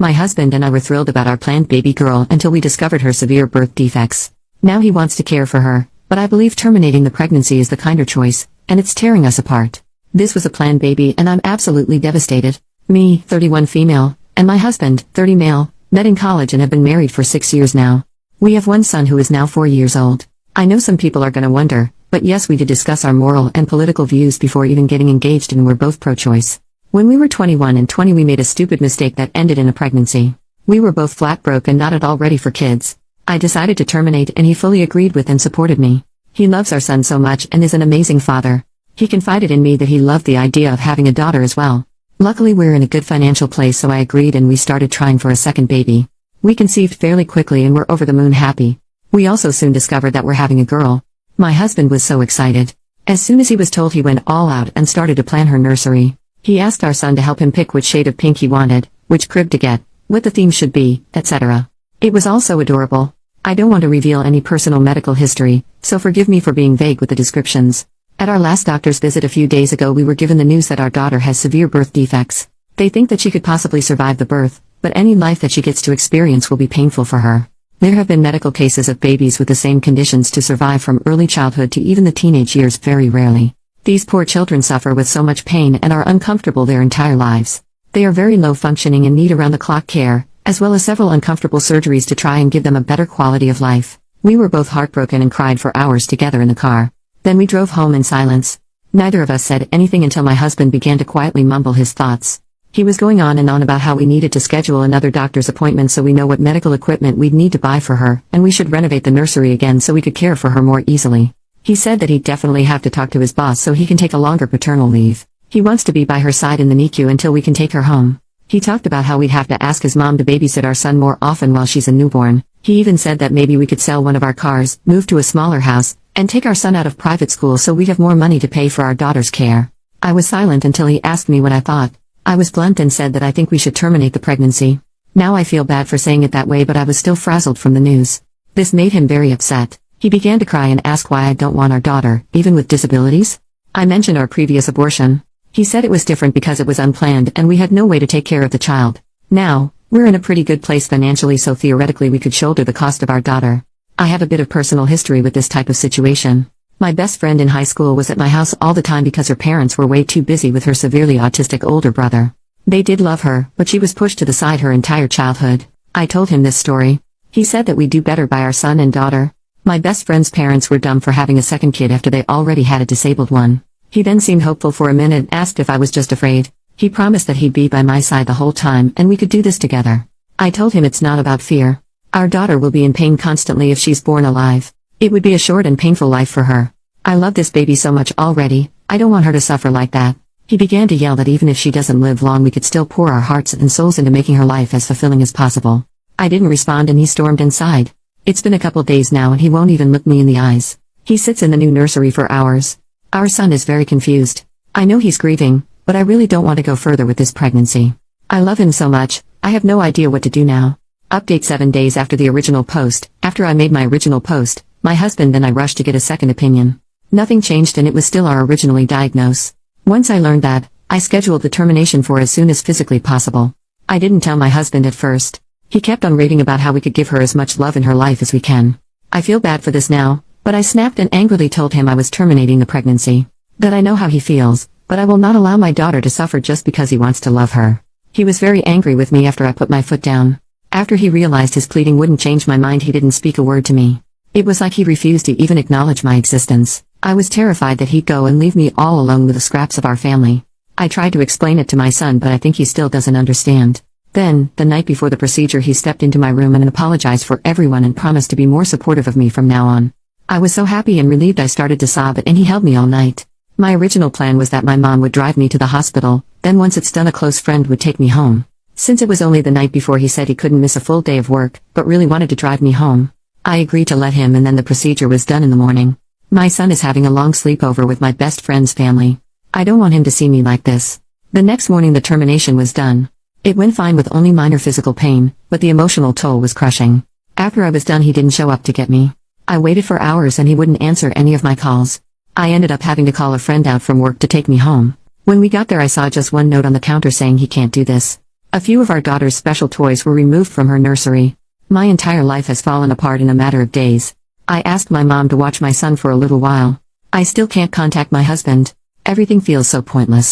My husband and I were thrilled about our planned baby girl until we discovered her severe birth defects. Now he wants to care for her, but I believe terminating the pregnancy is the kinder choice, and it's tearing us apart. This was a planned baby and I'm absolutely devastated. Me, 31 female, and my husband, 30 male, met in college and have been married for 6 years now. We have one son who is now 4 years old. I know some people are gonna wonder, but yes, we did discuss our moral and political views before even getting engaged, and we're both pro-choice. When we were 21 and 20 we made a stupid mistake that ended in a pregnancy. We were both flat broke and not at all ready for kids. I decided to terminate and he fully agreed with and supported me. He loves our son so much and is an amazing father. He confided in me that he loved the idea of having a daughter as well. Luckily we're in a good financial place, so I agreed and we started trying for a second baby. We conceived fairly quickly and we're over the moon happy. We also soon discovered that we're having a girl. My husband was so excited. As soon as he was told, he went all out and started to plan her nursery. He asked our son to help him pick which shade of pink he wanted, which crib to get, what the theme should be, etc. It was all so adorable. I don't want to reveal any personal medical history, so forgive me for being vague with the descriptions. At our last doctor's visit a few days ago we were given the news that our daughter has severe birth defects. They think that she could possibly survive the birth, but any life that she gets to experience will be painful for her. There have been medical cases of babies with the same conditions to survive from early childhood to even the teenage years very rarely. These poor children suffer with so much pain and are uncomfortable their entire lives. They are very low functioning and need around-the-clock care, as well as several uncomfortable surgeries to try and give them a better quality of life. We were both heartbroken and cried for hours together in the car. Then we drove home in silence. Neither of us said anything until my husband began to quietly mumble his thoughts. He was going on and on about how we needed to schedule another doctor's appointment so we know what medical equipment we'd need to buy for her, and we should renovate the nursery again so we could care for her more easily. He said that he'd definitely have to talk to his boss so he can take a longer paternal leave. He wants to be by her side in the NICU until we can take her home. He talked about how we'd have to ask his mom to babysit our son more often while she's a newborn. He even said that maybe we could sell one of our cars, move to a smaller house, and take our son out of private school so we'd have more money to pay for our daughter's care. I was silent until he asked me what I thought. I was blunt and said that I think we should terminate the pregnancy. Now I feel bad for saying it that way, but I was still frazzled from the news. This made him very upset. He began to cry and ask why I don't want our daughter, even with disabilities. I mentioned our previous abortion. He said it was different because it was unplanned and we had no way to take care of the child. Now, we're in a pretty good place financially, so theoretically we could shoulder the cost of our daughter. I have a bit of personal history with this type of situation. My best friend in high school was at my house all the time because her parents were way too busy with her severely autistic older brother. They did love her, but she was pushed to the side her entire childhood. I told him this story. He said that we'd do better by our son and daughter. My best friend's parents were dumb for having a second kid after they already had a disabled one. He then seemed hopeful for a minute and asked if I was just afraid. He promised that he'd be by my side the whole time and we could do this together. I told him it's not about fear. Our daughter will be in pain constantly if she's born alive. It would be a short and painful life for her. I love this baby so much already, I don't want her to suffer like that. He began to yell that even if she doesn't live long we could still pour our hearts and souls into making her life as fulfilling as possible. I didn't respond and he stormed inside. It's been a couple days now and he won't even look me in the eyes. He sits in the new nursery for hours. Our son is very confused. I know he's grieving, but I really don't want to go further with this pregnancy. I love him so much, I have no idea what to do now. Update 7 days after the original post. After I made my original post, my husband and I rushed to get a second opinion. Nothing changed and it was still our originally diagnosed. Once I learned that, I scheduled the termination for as soon as physically possible. I didn't tell my husband at first. He kept on raving about how we could give her as much love in her life as we can. I feel bad for this now, but I snapped and angrily told him I was terminating the pregnancy. That I know how he feels, but I will not allow my daughter to suffer just because he wants to love her. He was very angry with me after I put my foot down. After he realized his pleading wouldn't change my mind, he didn't speak a word to me. It was like he refused to even acknowledge my existence. I was terrified that he'd go and leave me all alone with the scraps of our family. I tried to explain it to my son, but I think he still doesn't understand. Then, the night before the procedure, he stepped into my room and apologized for everyone and promised to be more supportive of me from now on. I was so happy and relieved I started to sob, and he held me all night. My original plan was that my mom would drive me to the hospital, then once it's done a close friend would take me home. Since it was only the night before, he said he couldn't miss a full day of work, but really wanted to drive me home. I agreed to let him, and then the procedure was done in the morning. My son is having a long sleepover with my best friend's family. I don't want him to see me like this. The next morning the termination was done. It went fine with only minor physical pain, but the emotional toll was crushing. After I was done, he didn't show up to get me. I waited for hours and he wouldn't answer any of my calls. I ended up having to call a friend out from work to take me home. When we got there, I saw just one note on the counter saying he can't do this. A few of our daughter's special toys were removed from her nursery. My entire life has fallen apart in a matter of days. I asked my mom to watch my son for a little while. I still can't contact my husband. Everything feels so pointless.